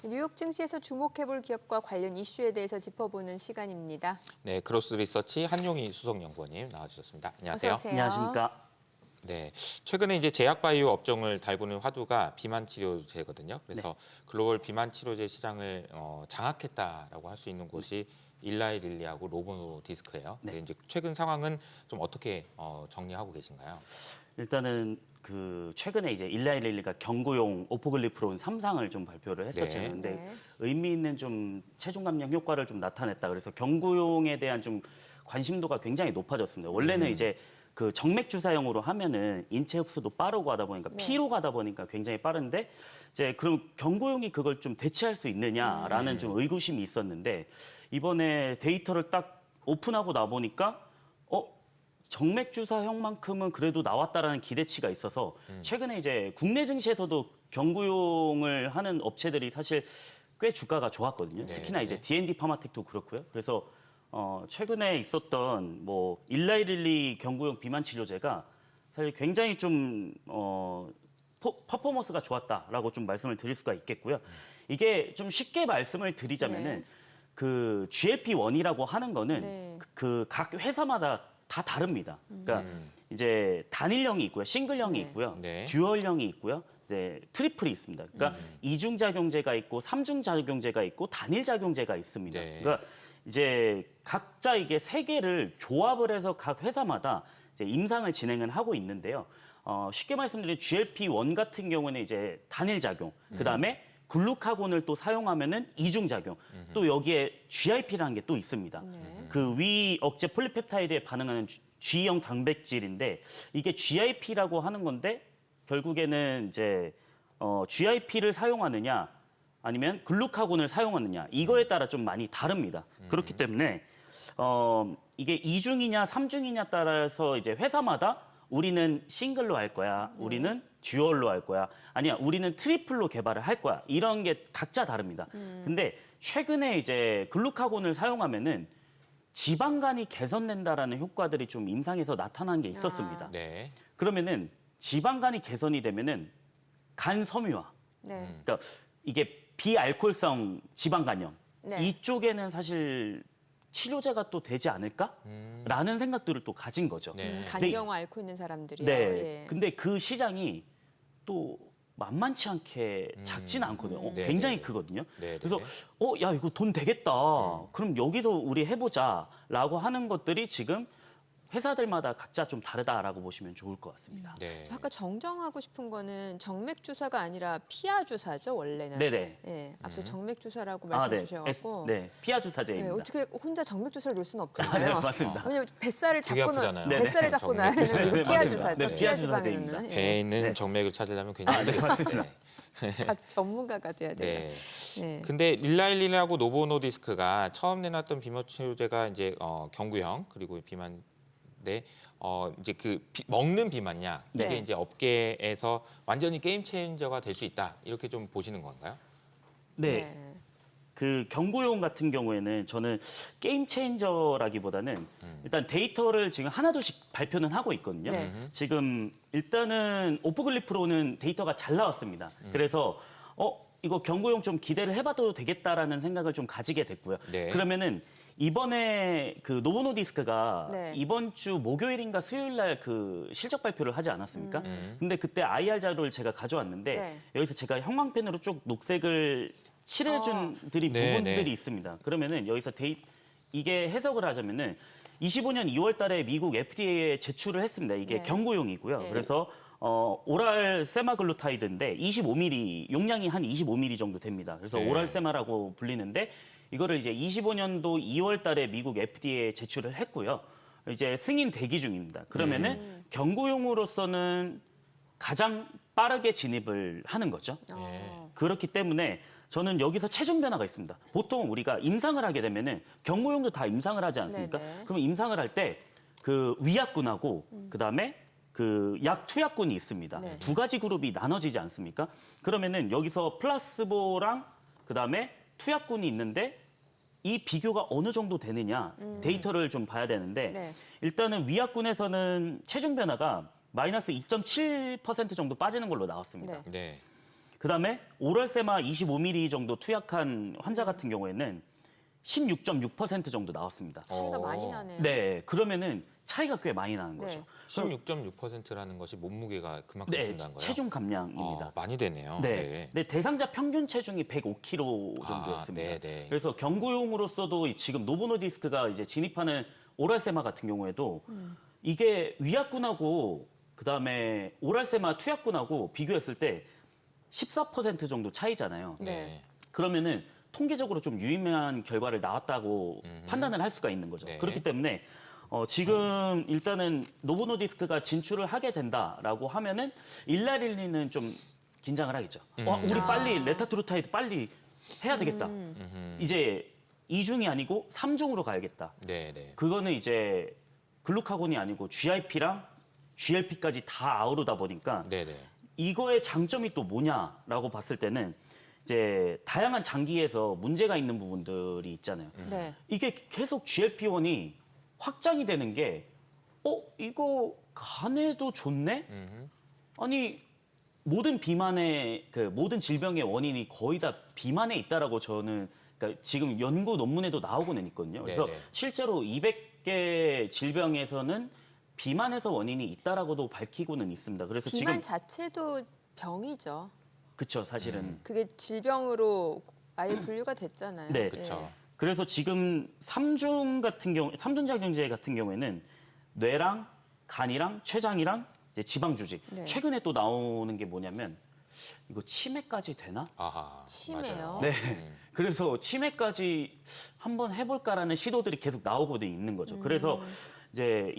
뉴욕 증시에서 주목해볼 기업과 관련 이슈에 대해서 짚어보는 시간입니다. 네, 크로스 리서치 한용희 수석연구원님 나와주셨습니다. 안녕하세요. 어서 오세요. 안녕하십니까. 네, 최근에 이제 제약바이오 업종을 달구는 화두가 비만 치료제거든요. 그래서 글로벌 비만 치료제 시장을 장악했다라고 할 수 있는 곳이 일라이 릴리하고 노보 디스크예요. 네. 근데 이제 최근 상황은 좀 어떻게 정리하고 계신가요? 일단은 그 최근에 이제 일라이 릴리가 경구용 오포글리프론 3상을 좀 발표를 했었죠. 네. 근데 네. 의미 있는 좀 체중 감량 효과를 좀 나타냈다. 그래서 경구용에 대한 좀 관심도가 굉장히 높아졌습니다. 원래는 이제 그 정맥 주사용으로 하면은 인체 흡수도 빠르고 하다 보니까 네. 피로 가다 보니까 굉장히 빠른데 이제 그럼 경구용이 그걸 좀 대체할 수 있느냐라는 좀 의구심이 있었는데 이번에 데이터를 딱 오픈하고 나 보니까 정맥 주사형만큼은 그래도 나왔다라는 기대치가 있어서 최근에 이제 국내 증시에서도 경구용을 하는 업체들이 사실 꽤 주가가 좋았거든요. 네, 특히나 이제 네. D&D 파마텍도 그렇고요. 그래서 최근에 있었던 뭐 일라이릴리 경구용 비만 치료제가 사실 굉장히 좀 퍼포먼스가 좋았다라고 좀 말씀을 드릴 수가 있겠고요. 이게 좀 쉽게 말씀을 드리자면은 네. 그 GLP-1이라고 하는 거는 네. 그 각 회사마다 다 다릅니다. 그러니까 이제 단일형이 있고요, 싱글형이 네. 있고요, 네. 듀얼형이 있고요, 네, 트리플이 있습니다. 그러니까 이중작용제가 있고 삼중작용제가 있고 단일작용제가 있습니다. 네. 그러니까 이제 각자 이게 세 개를 조합을 해서 각 회사마다 이제 임상을 진행을 하고 있는데요. 쉽게 말씀드리면 GLP-1 같은 경우는 이제 단일작용, 그 다음에 글루카곤을 또 사용하면은 이중작용, 또 여기에 GIP라는 게 또 있습니다. 그 위 억제 폴리펩타이드에 반응하는 G형 단백질인데 이게 GIP라고 하는 건데 결국에는 이제 GIP를 사용하느냐 아니면 글루카곤을 사용하느냐 이거에 따라 좀 많이 다릅니다. 그렇기 때문에 이게 이중이냐 삼중이냐 따라서 이제 회사마다 우리는 싱글로 할 거야, 우리는 듀얼로 할 거야, 아니야 우리는 트리플로 개발을 할 거야 이런 게 각자 다릅니다. 근데 최근에 이제 글루카곤을 사용하면은 지방간이 개선된다라는 효과들이 좀 임상에서 나타난 게 있었습니다. 네. 그러면은 지방간이 개선이 되면은 간 섬유화, 네. 그러니까 이게 비알코올성 지방간염 네. 이쪽에는 사실 치료제가 또 되지 않을까라는 생각들을 또 가진 거죠. 네. 간경화 앓고 있는 사람들이요. 네. 예. 근데 그 시장이 또 만만치 않게 작지는 않거든요. 네, 굉장히 네, 네. 크거든요. 네, 네. 그래서 야 이거 돈 되겠다. 그럼 여기도 우리 해보자라고 하는 것들이 지금 회사들마다 각자 좀 다르다라고 보시면 좋을 것 같습니다. 네. 저 아까 정정하고 싶은 거는 정맥 주사가 아니라 피하 주사죠 원래는. 네네. 예, 앞서 정맥 주사라고 네. 말씀해 주셔갖고. 네, 피하 네, 주사제입니다. 어떻게 혼자 정맥 주사를 놓을 수는 네, 없잖아요. 맞습니다. 왜냐면 뱃살을 되게 잡고 아프잖아요. 나 뱃살을 잡고 정맥 나는 주사. 이거 네, 피하 맞습니다. 주사죠. 네, 피하 피하 주사제입니다. 주사는 배에 있는 네. 정맥을 찾으려면 굉장히 네, 맞습니다. 다 전문가가 돼야 돼요. 네. 네. 근데 릴라일리하고 노보노디스크가 처음 내놨던 비만 치료제가 이제 경구형 그리고 비만 네, 이제 먹는 비만약 이게 네. 이제 업계에서 완전히 게임 체인저가 될 수 있다 이렇게 좀 보시는 건가요? 네. 그 경구용 같은 경우에는 저는 게임 체인저라기보다는 일단 데이터를 지금 하나둘씩 발표는 하고 있거든요. 네. 지금 일단은 오포글리프로는 데이터가 잘 나왔습니다. 그래서 이거 경구용 좀 기대를 해봐도 되겠다라는 생각을 좀 가지게 됐고요. 네. 그러면은 이번에 그 노보노디스크가 네. 이번 주 목요일인가 수요일 날 그 실적 발표를 하지 않았습니까? 근데 그때 IR 자료를 제가 가져왔는데 네. 여기서 제가 형광펜으로 쭉 녹색을 칠해준 네, 부분들이 네. 있습니다. 그러면은 여기서 이게 해석을 하자면은 25년 2월 달에 미국 FDA에 제출을 했습니다. 이게 네. 경구용이고요. 네. 그래서 오랄 세마글루타이드인데 25ml 용량이 한 25ml 정도 됩니다. 그래서 네. 오랄 세마라고 불리는데 이거를 이제 25년도 2월 달에 미국 FDA에 제출을 했고요. 이제 승인 대기 중입니다. 그러면은 경구용으로서는 가장 빠르게 진입을 하는 거죠. 어. 그렇기 때문에 저는 여기서 체중 변화가 있습니다. 보통 우리가 임상을 하게 되면은 경구용도 다 임상을 하지 않습니까? 네네. 그러면 임상을 할 때 그 위약군하고 그다음에 그 약 투약군이 있습니다. 네. 두 가지 그룹이 나눠지지 않습니까? 그러면은 여기서 플라스보랑 그다음에 투약군이 있는데 이 비교가 어느 정도 되느냐 데이터를 좀 봐야 되는데 네. 일단은 위약군에서는 체중 변화가 마이너스 2.7% 정도 빠지는 걸로 나왔습니다. 네. 네. 그다음에 오랄세마 25ml 정도 투약한 환자 같은 경우에는 16.6% 정도 나왔습니다. 차이가 많이 나네요. 네, 그러면은 차이가 꽤 많이 나는 네. 거죠. 16.6%라는 것이 몸무게가 그만큼 네, 준다는 거예요? 체중 감량입니다. 많이 되네요. 네. 네, 대상자 평균 체중이 105kg 정도였습니다. 아, 네. 그래서 경구용으로서도 지금 노보노디스크가 이제 진입하는 오랄세마 같은 경우에도 이게 위약군하고 그다음에 오랄세마 투약군하고 비교했을 때 14% 정도 차이잖아요. 네. 그러면은 통계적으로 좀 유의미한 결과를 나왔다고 판단을 할 수가 있는 거죠. 네. 그렇기 때문에 지금 일단은 노보노디스크가 진출을 하게 된다라고 하면은 일라릴리는 좀 긴장을 하겠죠. 우리 빨리 레타트루타이드 빨리 해야 되겠다. 이제 2중이 아니고 3중으로 가야겠다. 네. 그거는 이제 글루카곤이 아니고 GIP랑 GLP까지 다 아우르다 보니까 네. 이거의 장점이 또 뭐냐라고 봤을 때는 이제 다양한 장기에서 문제가 있는 부분들이 있잖아요. 네. 이게 계속 GLP-1이 확장이 되는 게 이거 간에도 좋네? 아니 모든 비만의 모든 질병의 원인이 거의 다 비만에 있다라고 저는 그러니까 지금 연구 논문에도 나오고는 있거든요. 그래서 네네. 실제로 200개 질병에서는 비만에서 원인이 있다라고도 밝히고는 있습니다. 그래서 비만 지금 자체도 병이죠. 그쵸 사실은 그게 질병으로 아예 분류가 됐잖아요. 네. 그렇죠. 그래서 지금 3중작용제 같은 경우에는 뇌랑 간이랑 췌장이랑 이제 지방 조직. 네. 최근에 또 나오는 게 뭐냐면 이거 치매까지 되나? 아하. 치매요? 맞아요. 네. 그래서 치매까지 한번 해볼까라는 시도들이 계속 나오고도 있는 거죠. 그래서 이제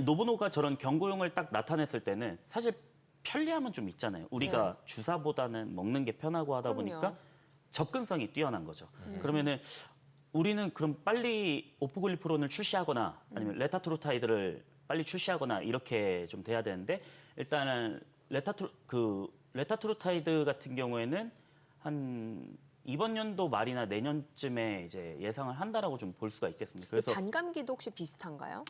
노보노가 저런 경고용을 딱 나타냈을 때는 사실 편리함은 좀 있잖아요. 우리가 주사보다는 먹는 게 편하고 하다 그럼요. 보니까 접근성이 뛰어난 거죠. 그러면은 우리는 그럼 빨리 오포글리프론을 출시하거나 아니면 레타트루타이드를 빨리 출시하거나 이렇게 좀 돼야 되는데 일단은 레타트루타이드 같은 경우에는 한 이번 연도 말이나 내년쯤에 이제 예상을 한다라고 좀 볼 수가 있겠습니다. 그래서 반감기도 혹시 비슷한가요?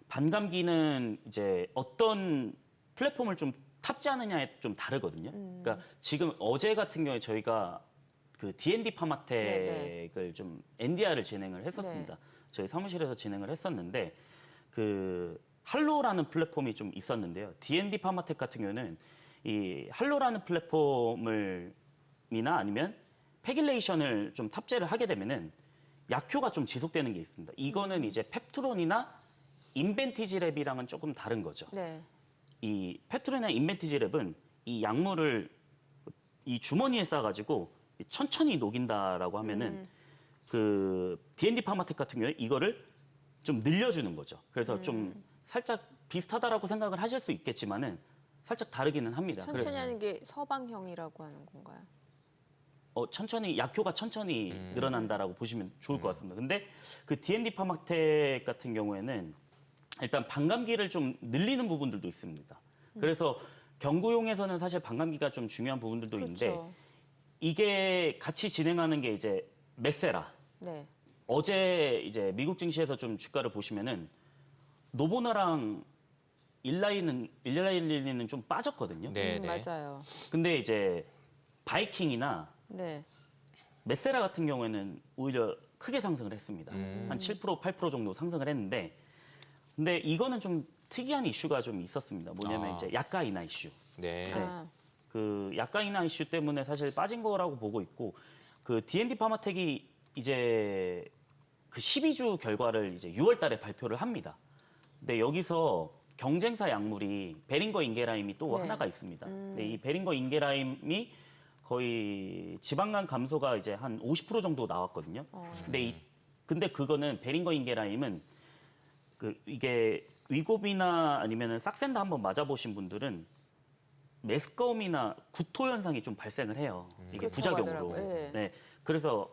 반감기는 이제 어떤 플랫폼을 좀 탑재하느냐에 좀 다르거든요. 그러니까 지금 어제 같은 경우에 저희가 그 D&D 파마텍을 좀 NDR을 진행을 했었습니다. 저희 사무실에서 진행을 했었는데 그 할로라는 플랫폼이 좀 있었는데요. D&D 파마텍 같은 경우는 이 할로라는 플랫폼을이나 아니면 패길레이션을 좀 탑재를 하게 되면은 약효가 좀 지속되는 게 있습니다. 이거는 이제 펩트론이나 인벤티지랩이랑은 조금 다른 거죠. 네. 이 펩트론이나 인벤티지랩은 이 약물을 이 주머니에 싸가지고 천천히 녹인다라고 하면은 그 D&D 파마텍 같은 경우에 이거를 좀 늘려주는 거죠. 그래서 좀 살짝 비슷하다라고 생각을 하실 수 있겠지만은 살짝 다르기는 합니다. 천천히 하는 게 서방형이라고 하는 건가요? 천천히 약효가 천천히 늘어난다라고 보시면 좋을 것 같습니다. 근데 그 D&D 파마텍 같은 경우에는 일단 반감기를 좀 늘리는 부분들도 있습니다. 그래서 경구용에서는 사실 반감기가 좀 중요한 부분들도 있는데 그렇죠. 이게 같이 진행하는 게 이제 메세라. 네. 어제 이제 미국 증시에서 좀 주가를 보시면은 노보나랑 일라일리는 좀 빠졌거든요. 네. 맞아요. 근데 이제 바이킹이나 네. 메세라 같은 경우에는 오히려 크게 상승을 했습니다. 한 7%, 8% 정도 상승을 했는데 근데 이거는 좀 특이한 이슈가 좀 있었습니다. 뭐냐면 이제 약가 인하 이슈. 네. 아, 그 약가 인하 이슈 때문에 사실 빠진 거라고 보고 있고 그 D&D 파마텍이 이제 그 12주 결과를 이제 6월 달에 발표를 합니다. 근데 여기서 경쟁사 약물이 베링거 인게라임이 또 네. 하나가 있습니다. 근데 이 베링거 인게라임이 거의 지방간 감소가 이제 한 50% 정도 나왔거든요. 근데 그거는 베링거 인게라임은 이게 위고비나 아니면은 싹센다 한번 맞아보신 분들은 메스꺼움이나 구토 현상이 좀 발생을 해요. 이게 그렇다고 부작용으로. 하더라고요. 예. 네. 그래서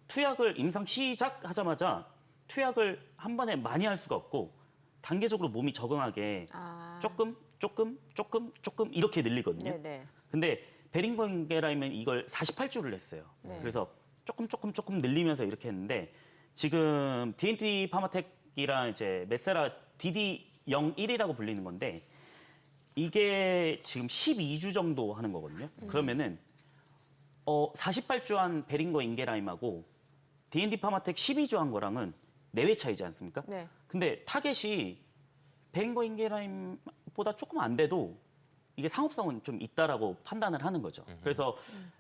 투약을 임상 시작하자마자 투약을 한 번에 많이 할 수가 없고 단계적으로 몸이 적응하게 아. 조금 이렇게 늘리거든요. 네네. 근데 베링거인게라임은 이걸 48주를 했어요. 네. 그래서 조금 늘리면서 이렇게 했는데 지금 D&D 파마텍이랑 이제 메세라 DD01이라고 불리는 건데 이게 지금 12주 정도 하는 거거든요. 그러면은 48주한 베링거 인게라임하고 D&D 파마텍 12주한 거랑은 4회 차이지 않습니까? 네. 근데 타겟이 베링거 인게라임보다 조금 안 돼도 이게 상업성은 좀 있다라고 판단을 하는 거죠. 그래서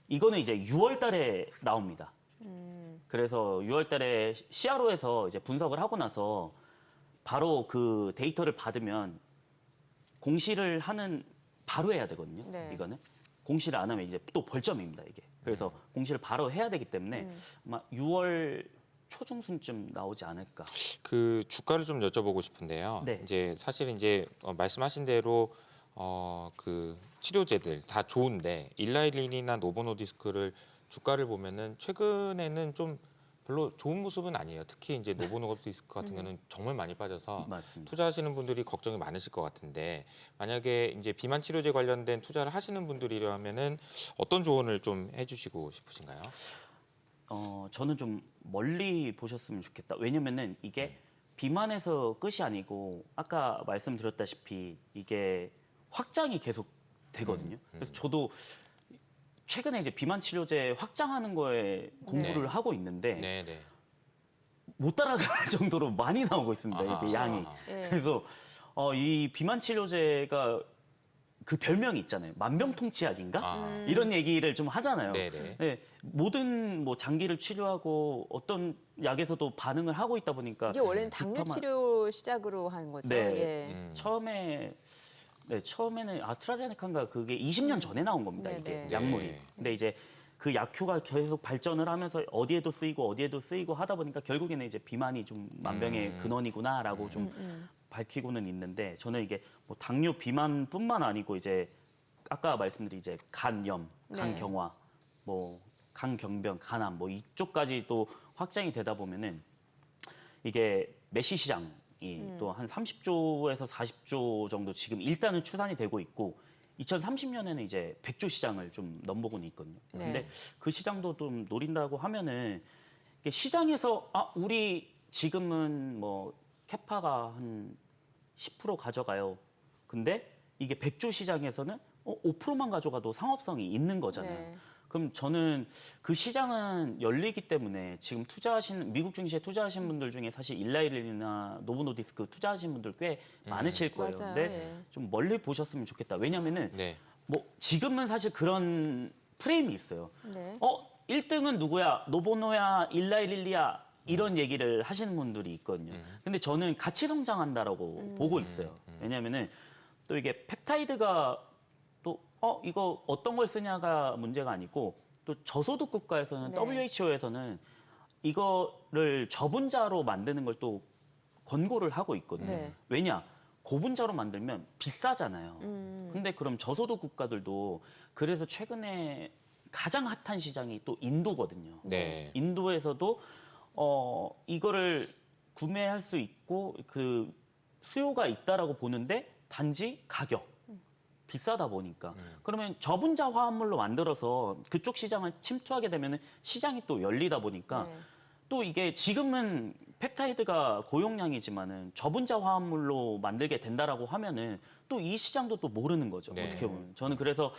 이거는 이제 6월 달에 나옵니다. 그래서 6월 달에 CRO에서 이제 분석을 하고 나서 바로 그 데이터를 받으면 공시를 하는 바로 해야 되거든요. 네. 이거는 공시를 안 하면 이제 또 벌점입니다, 이게. 그래서 공시를 바로 해야 되기 때문에 아마 6월 초중순쯤 나오지 않을까. 그 주가를 좀 여쭤보고 싶은데요. 네. 이제 사실 이제 말씀하신 대로 그 치료제들 다 좋은데 일라이린이나 노보노디스크를 주가를 보면은 최근에는 좀 별로 좋은 모습은 아니에요. 특히 이제 노보노디스크 같은 경우는 정말 많이 빠져서 맞습니다. 투자하시는 분들이 걱정이 많으실 것 같은데 만약에 이제 비만 치료제 관련된 투자를 하시는 분들이라면은 어떤 조언을 좀 해주시고 싶으신가요? 저는 좀 멀리 보셨으면 좋겠다. 왜냐면은 이게 비만에서 끝이 아니고 아까 말씀드렸다시피 이게 확장이 계속 되거든요. 그래서 저도 최근에 이제 비만 치료제 확장하는 거에 공부를 네. 하고 있는데 네네. 못 따라갈 정도로 많이 나오고 있습니다. 이게 양이. 네. 그래서 이 비만 치료제가 그 별명이 있잖아요. 만병통치약인가? 아. 이런 얘기를 좀 하잖아요. 네네. 네, 모든 뭐 장기를 치료하고 어떤 약에서도 반응을 하고 있다 보니까 이게 원래는 당뇨 빅파마- 치료 시작으로 한 거죠. 네. 예. 처음에는 아스트라제네카인가 그게 20년 전에 나온 겁니다. 이게 네네. 약물이. 네. 근데 이제 그 약효가 계속 발전을 하면서 어디에도 쓰이고 하다 보니까 결국에는 이제 비만이 좀 만병의 근원이구나라고 좀 밝히고는 있는데 저는 이게 뭐 당뇨 비만뿐만 아니고 이제 아까 말씀드린 이제 간염, 네. 간경화, 뭐 간경변, 간암 뭐 이쪽까지 또 확장이 되다 보면은 이게 메시 시장이 또 한 30조에서 40조 정도 지금 일단은 추산이 되고 있고 2030년에는 이제 100조 시장을 좀 넘보고는 있거든요. 네. 근데 그 시장도 좀 노린다고 하면은 이게 시장에서 우리 지금은 뭐 캐파가 한 10% 가져가요. 근데 이게 100조 시장에서는 5%만 가져가도 상업성이 있는 거잖아요. 네. 그럼 저는 그 시장은 열리기 때문에 지금 투자하신 미국 증시에 투자하신 분들 중에 사실 일라이린이나 노보노디스크 투자하신 분들 꽤 많으실 거예요. 맞아요. 근데 예. 좀 멀리 보셨으면 좋겠다. 왜냐면은 네. 뭐 지금은 사실 그런 프레임이 있어요. 네. 1등은 누구야? 노보노야, 일라이릴리야 이런 얘기를 하시는 분들이 있거든요. 근데 저는 같이 성장한다라고 보고 있어요. 왜냐면은 또 이게 펩타이드가 또 이거 어떤 걸 쓰냐가 문제가 아니고 또 저소득 국가에서는 네. WHO에서는 이거를 저분자로 만드는 걸 또 권고를 하고 있거든요. 네. 왜냐? 고분자로 만들면 비싸잖아요. 근데 그럼 저소득 국가들도 그래서 최근에 가장 핫한 시장이 또 인도거든요. 네. 인도에서도 이거를 구매할 수 있고 그 수요가 있다라고 보는데 단지 가격 비싸다 보니까 그러면 저분자 화합물로 만들어서 그쪽 시장을 침투하게 되면 시장이 또 열리다 보니까 네. 또 이게 지금은 펩타이드가 고용량이지만은 저분자 화합물로 만들게 된다라고 하면은 또 이 시장도 또 모르는 거죠. 네. 어떻게 보면 저는 그래서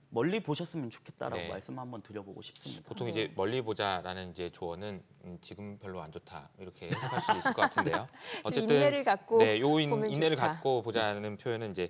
멀리 보셨으면 좋겠다라고 네. 말씀 한번 드려보고 싶습니다. 보통 이제 멀리 보자라는 이제 조언은 지금 별로 안 좋다 이렇게 해석할 수도 있을 것 같은데요. 어쨌든 인내를 갖고 네, 요 보면 인내를 좋다. 갖고 보자는 표현은 이제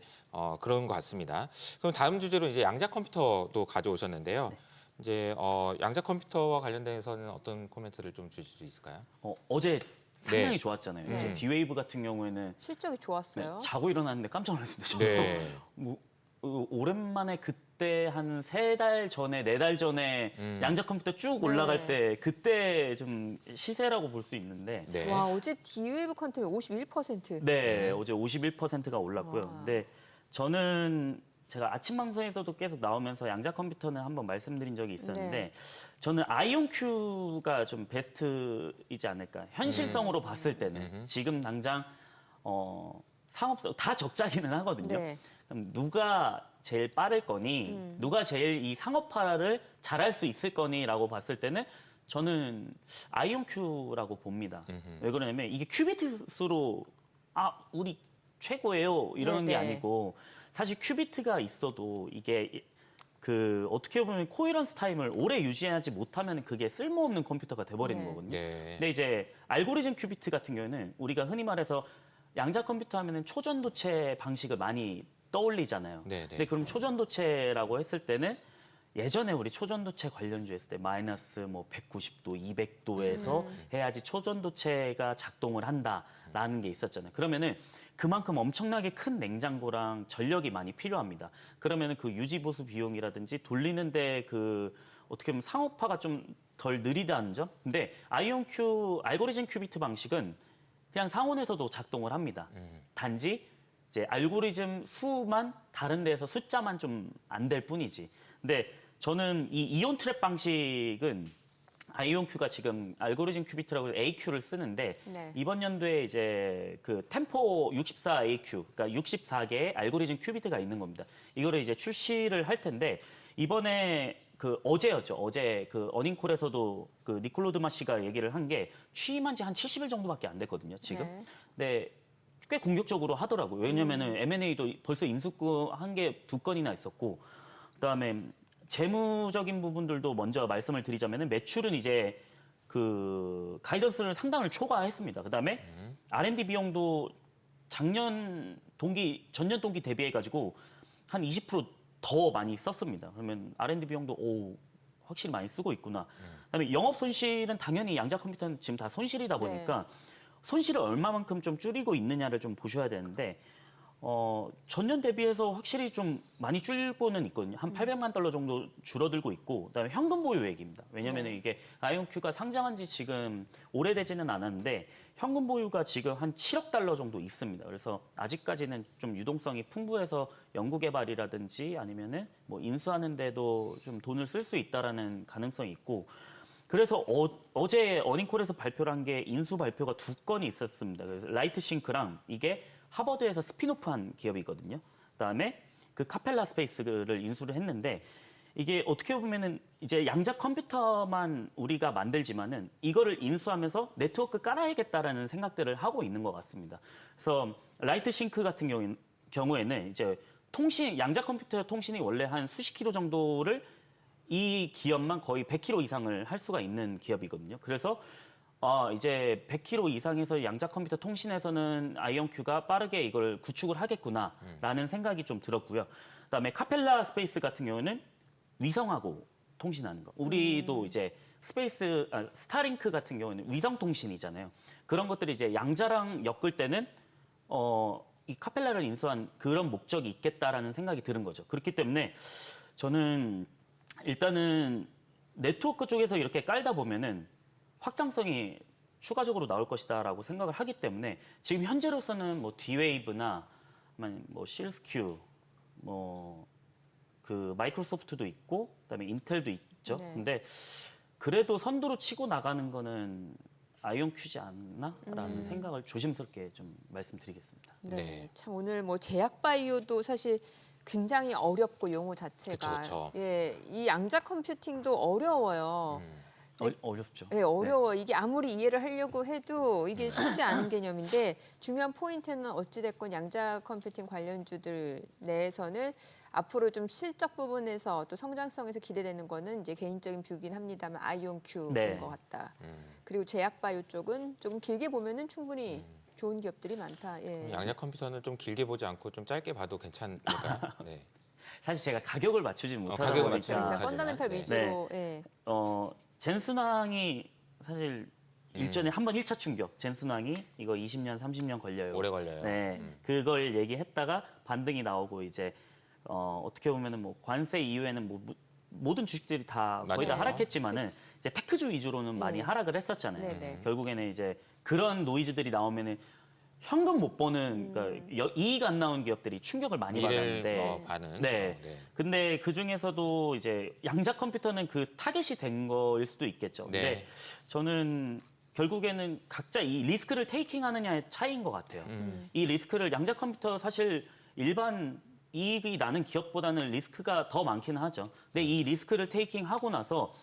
그런 것 같습니다. 그럼 다음 주제로 이제 양자 컴퓨터도 가져오셨는데요. 이제 양자 컴퓨터와 관련돼서는 어떤 코멘트를 좀 주실 수 있을까요? 어제 상당히 네. 좋았잖아요. 네. 이제 디웨이브 같은 경우에는 실적이 좋았어요. 자고 일어났는데 깜짝 놀랐습니다. 저도. 네. 뭐, 오랜만에 그때 한 3달 전에 4달 전에 양자 컴퓨터 쭉 올라갈 때 그때 좀 시세라고 볼 수 있는데 네. 와, 어제 D웨이브 퀀텀이 51%. 네, 어제 51%가 올랐고요. 와. 근데 저는 제가 아침 방송에서도 계속 나오면서 양자 컴퓨터는 한번 말씀드린 적이 있었는데 네. 저는 아이온큐가 좀 베스트이지 않을까. 현실성으로 봤을 때는 지금 당장 상업성 다 적자기는 하거든요. 네. 그럼 누가 제일 빠를 거니, 누가 제일 이 상업화를 잘할 수 있을 거니라고 봤을 때는 저는 아이온큐라고 봅니다. 왜 그러냐면 이게 큐비트 수로 우리 최고예요 이러는 게 네네. 아니고 사실 큐비트가 있어도 이게 어떻게 보면 코헤런스 타임을 오래 유지하지 못하면 그게 쓸모없는 컴퓨터가 돼버리는 네. 거거든요. 네. 근데 이제 알고리즘 큐비트 같은 경우에는 우리가 흔히 말해서 양자 컴퓨터 하면은 초전도체 방식을 많이 떠올리잖아요. 네, 네. 근데 그럼 초전도체라고 했을 때는 예전에 우리 초전도체 관련주 했을 때 마이너스 뭐 190도, 200도에서 해야지 초전도체가 작동을 한다라는 게 있었잖아요. 그러면은 그만큼 엄청나게 큰 냉장고랑 전력이 많이 필요합니다. 그러면은 그 유지 보수 비용이라든지 돌리는데 어떻게 보면 상업화가 좀 덜 느리다는 점. 근데 아이온큐 알고리즘 큐비트 방식은 그냥 상온에서도 작동을 합니다. 단지 이제 알고리즘 수만 다른 데에서 숫자만 좀 안 될 뿐이지. 근데 저는 이 이온 트랩 방식은 아이온큐가 지금 알고리즘 큐비트라고 AQ를 쓰는데 네. 이번 연도에 이제 그 템포 64 AQ, 그러니까 64개의 알고리즘 큐비트가 있는 겁니다. 이거를 이제 출시를 할 텐데 이번에 어제였죠. 어제 어닝콜에서도 니콜로 드마 씨가 얘기를 한 게 취임한 지 한 70일 정도밖에 안 됐거든요, 지금. 네. 근데 꽤 공격적으로 하더라고요. 왜냐면은 M&A도 벌써 인수한 게 2건이나 있었고, 그다음에 재무적인 부분들도 먼저 말씀을 드리자면은 매출은 이제 가이던스를 상당을 초과했습니다. 그다음에 R&D 비용도 전년 동기 대비해 가지고 한 20% 더 많이 썼습니다. 그러면 R&D 비용도 확실히 많이 쓰고 있구나. 그다음에 영업 손실은 당연히 양자 컴퓨터는 지금 다 손실이다 보니까 손실을 얼마만큼 좀 줄이고 있느냐를 좀 보셔야 되는데 전년 대비해서 확실히 좀 많이 줄고는 있거든요. 한 800만 달러 정도 줄어들고 있고, 그다음에 현금 보유액입니다. 왜냐하면 이게 아이온큐가 상장한 지 지금 오래되지는 않았는데 현금 보유가 지금 한 7억 달러 정도 있습니다. 그래서 아직까지는 좀 유동성이 풍부해서 연구개발이라든지 아니면은 뭐 인수하는데도 좀 돈을 쓸 수 있다라는 가능성이 있고. 그래서 어제 어닝콜에서 발표를 한 게 인수 발표가 2건이 있었습니다. 그래서 라이트싱크랑 이게 하버드에서 스피노프한 기업이거든요. 그다음에 카펠라 스페이스를 인수를 했는데 이게 어떻게 보면은 이제 양자 컴퓨터만 우리가 만들지만은 이거를 인수하면서 네트워크 깔아야겠다라는 생각들을 하고 있는 것 같습니다. 그래서 라이트싱크 같은 경우에는 이제 양자 컴퓨터 통신이 원래 한 수십 킬로 정도를 이 기업만 거의 100km 이상을 할 수가 있는 기업이거든요. 그래서 이제 100km 이상에서 양자 컴퓨터 통신에서는 아이온큐가 빠르게 이걸 구축을 하겠구나라는 생각이 좀 들었고요. 그다음에 카펠라 스페이스 같은 경우는 위성하고 통신하는 거. 우리도 이제 스타링크 같은 경우는 위성 통신이잖아요. 그런 것들이 이제 양자랑 엮을 때는 이 카펠라를 인수한 그런 목적이 있겠다라는 생각이 드는 거죠. 그렇기 때문에 저는 일단은 네트워크 쪽에서 이렇게 깔다 보면은 확장성이 추가적으로 나올 것이다라고 생각을 하기 때문에 지금 현재로서는 뭐 D-Wave나 뭐 실스큐, 마이크로소프트도 있고 그다음에 인텔도 있죠. 네. 근데 그래도 선두로 치고 나가는 거는 아이온큐지 않나라는 생각을 조심스럽게 좀 말씀드리겠습니다. 네. 네. 참 오늘 뭐 제약 바이오도 사실 굉장히 어렵고 용어 자체가 그쵸. 이 양자 컴퓨팅도 어려워요. 어렵죠. 네, 어려워. 이게 아무리 이해를 하려고 해도 이게 쉽지 않은 개념인데 중요한 포인트는 어찌됐건 양자 컴퓨팅 관련주들 내에서는 앞으로 좀 실적 부분에서 또 성장성에서 기대되는 거는 이제 개인적인 뷰긴 합니다만 아이온큐인 네. 것 같다. 그리고 제약 바이오 쪽은 조금 길게 보면은 충분히 좋은 기업들이 많다. 예. 양자 컴퓨터는 좀 길게 보지 않고 좀 짧게 봐도 괜찮을까요? 네. 사실 제가 가격을 맞추지 못하다 가격을 보니까 맞추지 진짜 못하지만, 펀더멘탈 네. 위주로. 예. 젠순왕이 사실 일전에 한 번 1차 충격. 젠순왕이 이거 20년, 30년 걸려요. 오래 걸려요. 네, 그걸 얘기했다가 반등이 나오고 이제 어떻게 보면은 뭐 관세 이후에는 뭐 모든 주식들이 다 거의 다 맞아요. 하락했지만은 이제 테크주 위주로는 많이 네. 하락을 했었잖아요. 네네. 결국에는 이제 그런 노이즈들이 나오면은 현금 못 버는 그러니까 이익 안 나온 기업들이 충격을 많이 미래를 받았는데 봐는. 네. 근데 그 중에서도 이제 양자 컴퓨터는 그 타겟이 된 거일 수도 있겠죠. 근데 네. 저는 결국에는 각자 이 리스크를 테이킹하느냐의 차이인 것 같아요. 이 리스크를 양자 컴퓨터 사실 일반 이익이 나는 기업보다는 리스크가 더 많기는 하죠. 근데 이 리스크를 테이킹하고 나서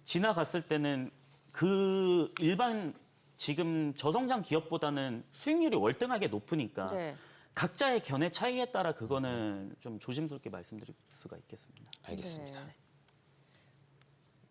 지나갔을 때는 그 일반 지금 저성장 기업보다는 수익률이 월등하게 높으니까 네. 각자의 견해 차이에 따라 그거는 좀 조심스럽게 말씀드릴 수가 있겠습니다. 알겠습니다. 네.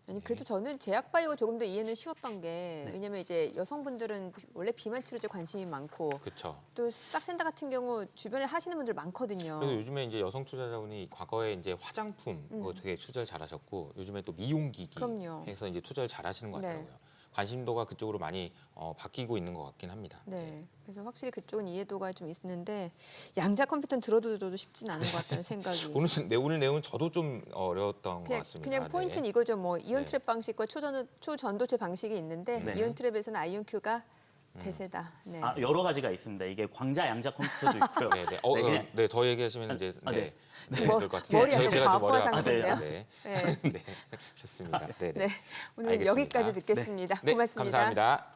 아니 그래도 저는 제약 바이오가 조금 더 이해는 쉬웠던 게 네. 왜냐면 이제 여성분들은 원래 비만 치료제 관심이 많고 그렇죠. 또 싹센다 같은 경우 주변에 하시는 분들 많거든요. 그래서 요즘에 이제 여성 투자자분이 과거에 이제 화장품 그거 되게 투자를 잘하셨고 요즘에 또 미용기기 그럼요. 해서 이제 투자를 잘하시는 것 네. 같더라고요. 관심도가 그쪽으로 많이 바뀌고 있는 것 같긴 합니다. 네. 그래서 확실히 그쪽은 이해도가 좀 있는데 양자 컴퓨터는 들어도 쉽진 않은 것 같다는 생각이. 오늘 내용은 저도 좀 어려웠던 것 그냥, 같습니다. 그냥 포인트는 네. 이거죠. 뭐 이온 트랩 방식과 초전도체 방식이 있는데 네. 이온 트랩에서는 아이온큐가 대세다. 네. 아, 여러 가지가 있습니다. 이게 광자, 양자 컴퓨터도 있고요. 네, 네. 그냥- 네, 더 얘기하시면 이제 아, 네. 네, 머- 그럴 것 같아요. 머리 약간 제가 지금 머리가 과부하 아픈데. 상태인데요. 네. 네. 네. 좋습니다. 네, 네. 오늘 알겠습니다. 여기까지 듣겠습니다. 네, 고맙습니다. 감사합니다.